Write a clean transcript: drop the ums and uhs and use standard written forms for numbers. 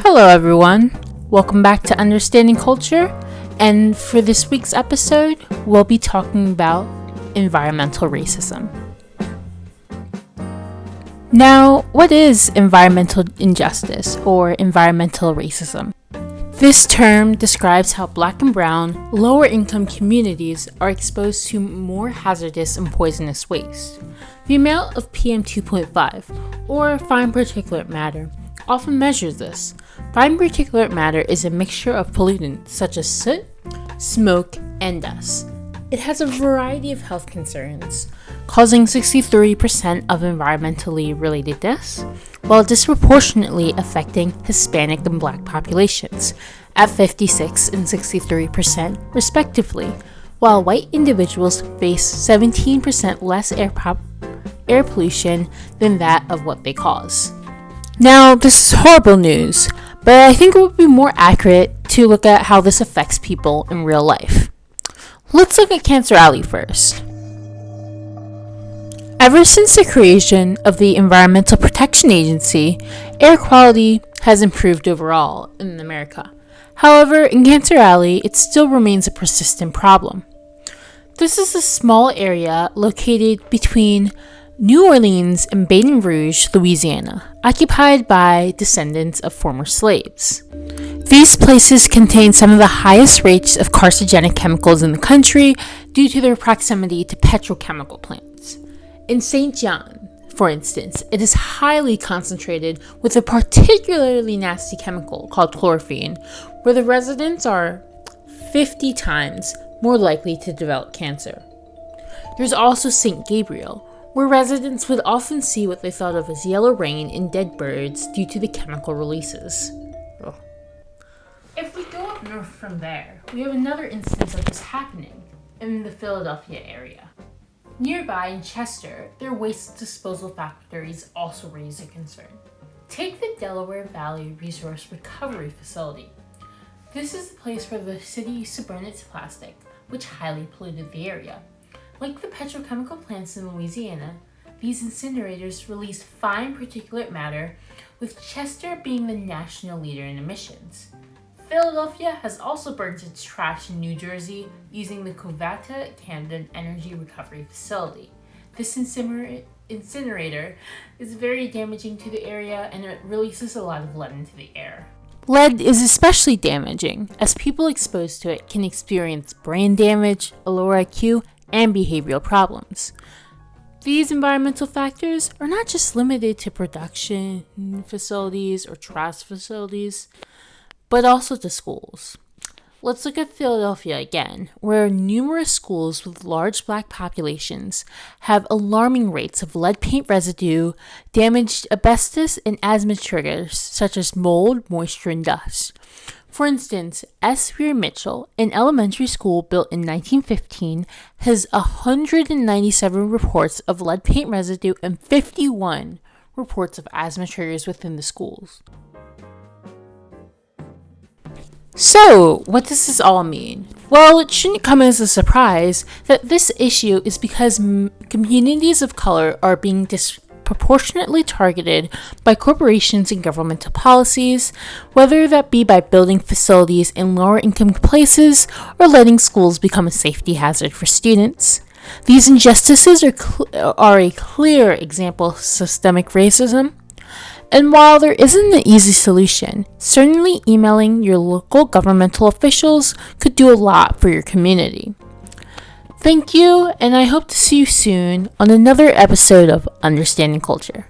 Hello everyone, welcome back to Understanding Culture, and for this week's episode, we'll be talking about environmental racism. Now, what is environmental injustice or environmental racism? This term describes how Black and brown, lower income communities are exposed to more hazardous and poisonous waste. The amount of PM 2.5, or fine particulate matter, often measures this. Fine particulate matter is a mixture of pollutants such as soot, smoke, and dust. It has a variety of health concerns, causing 63% of environmentally related deaths, while disproportionately affecting Hispanic and Black populations at 56 and 63% respectively, while white individuals face 17% less air pollution than that of what they cause. Now, this is horrible news, but I think it would be more accurate to look at how this affects people in real life. Let's look at Cancer Alley first. Ever since the creation of the Environmental Protection Agency, air quality has improved overall in America. However, in Cancer Alley, it still remains a persistent problem. This is a small area located between New Orleans and Baton Rouge, Louisiana, occupied by descendants of former slaves. These places contain some of the highest rates of carcinogenic chemicals in the country due to their proximity to petrochemical plants. In St. John, for instance, it is highly concentrated with a particularly nasty chemical called chlorophene, where the residents are 50 times more likely to develop cancer. There's also St. Gabriel, where residents would often see what they thought of as yellow rain and dead birds due to the chemical releases. Ugh. If we go up north from there, we have another instance of this happening in the Philadelphia area. Nearby in Chester, their waste disposal factories also raise a concern. Take the Delaware Valley Resource Recovery Facility. This is the place where the city used to burn its plastic, which highly polluted the area. Like the petrochemical plants in Louisiana, these incinerators release fine particulate matter, with Chester being the national leader in emissions. Philadelphia has also burned its trash in New Jersey using the Covanta Camden Energy Recovery Facility. This incinerator is very damaging to the area, and it releases a lot of lead into the air. Lead is especially damaging, as people exposed to it can experience brain damage, a lower IQ, and behavioral problems. These environmental factors are not just limited to production facilities or trash facilities, but also to schools. Let's look at Philadelphia again, where numerous schools with large Black populations have alarming rates of lead paint residue, damaged asbestos, and asthma triggers such as mold, moisture, and dust. For instance, S. Weir Mitchell, an elementary school built in 1915, has 197 reports of lead paint residue and 51 reports of asthma triggers within the schools. So, what does this all mean? Well, it shouldn't come as a surprise that this issue is because communities of color are being disproportionately targeted by corporations and governmental policies, whether that be by building facilities in lower income places or letting schools become a safety hazard for students. These injustices are a clear example of systemic racism. And while there isn't an easy solution, certainly emailing your local governmental officials could do a lot for your community. Thank you, and I hope to see you soon on another episode of Understanding Culture.